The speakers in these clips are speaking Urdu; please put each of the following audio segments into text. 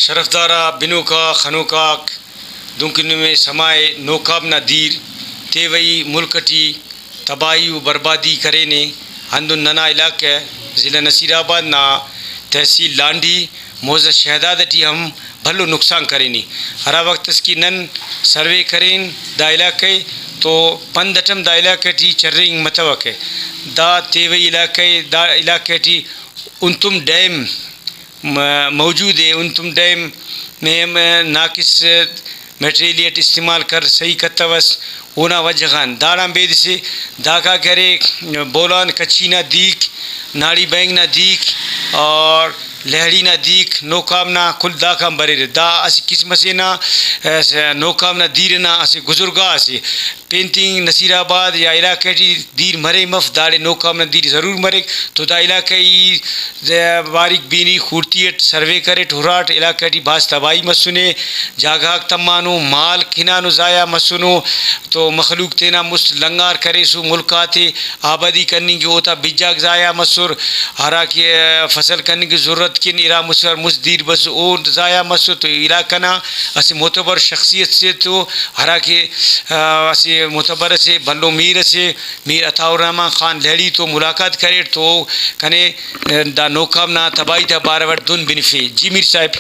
شرفدارا بنوکا خنوکاک دنکن میں سمائے نوکاب نہ دیر تیوئی ملکٹی تباہی و بربادی کرے نے ہندن ننا علاقہ ضلع نصیر آباد نا تحصیل لانڈی موزہ شہدادٹی ہم بھلو نقصان کرینی ہر وقت اس کی نن سروے کریں دا علاقے تو پندٹم دا علاقے ٹی چررنگ متوقع دا تیوئی علاقے ٹی انتم ڈیم موجود ہے. انتم ڈیم میں ناقص میٹریلیٹ استعمال کر صحیح کتوس اونا وجہان داڑا بید سے داگا کرے بولان کچی نہ دیکھ ناڑی بینگ نہ دیکھ اور لہڑی نہ دیکھ نوکام نہ کل دا کام برے دا اسی قسم سے نہ نوکام نہ دیر نہ اسی گزرگاہ سے پینٹنگ نصیر آباد یا علاقے ٹی دیر مرے مف داڑے نوکام نہ دیر ضرور مرے تو دا علاقے باریک بینی خورتیٹ سروے کرے ٹھوراٹ علاقے ٹی باز تباہی مسنے جاگاک تمانو مال کنانو ضائع مسنو تو مخلوق تینا مست لنگار کرے سو ملکاتے آبادی کرنے کی ہوتا بجاک ضائع مسر ہرا کی فصل کرنے کی ضرورت کن ارا مسر مزدیر بس او ضائع مسو تو علاقہ نا اسی معتبر شخصیت سے تو ہرا کے اسی معتبر سے بلو میر سے میر عطا الرحمن خان لہڑی تو ملاقات کرے تو کنے دا نوکام نا تباہی تا باروٹ دن بنفی. جی میر صاحب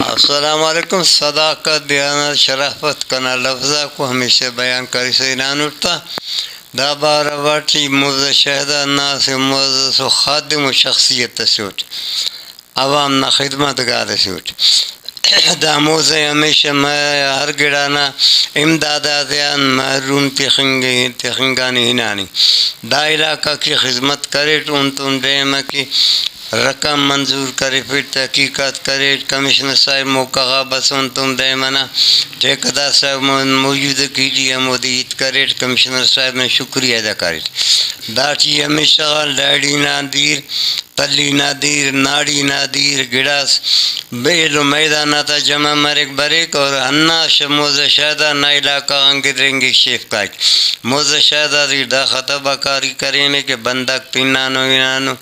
السلام علیکم. صداقت دیانت شرافت کنا لفظہ کو ہمیشہ بیان کری سینان اٹھتا دا باروٹی موزہ شہدہ ناس موزہ و خادم و شخصیت سوٹ عوام نا خدمت گار سوٹ دا موزہ ہمیشہ ہر گڑانا امداداتیان محروم تخنگانی ہنانی دا علاقہ کی خدمت کرے انتم ڈیم کی رقم منظور کرے پھر تحقیقات کرے کمشنر صاحب موقع بسون تم ڈیمنا ٹھیکیدار صاحب موجود کیجیے مدید کرے کمشنر صاحب نے شکریہ ادا کرے داٹی ہمیشہ ڈیڈی نادیر تلی نادیر ناڑی نادیر گڑاس بیل و میداناتا جمع مرک بریک اور اناش موزہ شہدہ نا علاقہ انگر رنگی شیف کاک موزہ شہدہ دیر دا خطبہ کاری کرینے کے بندک پینانو انانو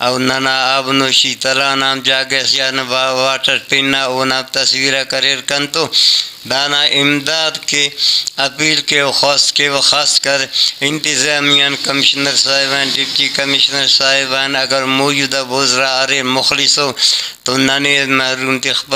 او ننا آب نوشی تلا نام جاگے سیان واٹر پینا اونا تصویرہ کریر کن تو دانا امداد کے اپیل کے و خاص کر انتظامیان کمشنر صاحبان ڈپٹی کمشنر صاحبان اگر موجودہ بوزرہ ارے مخلص ہو تو ننے محروم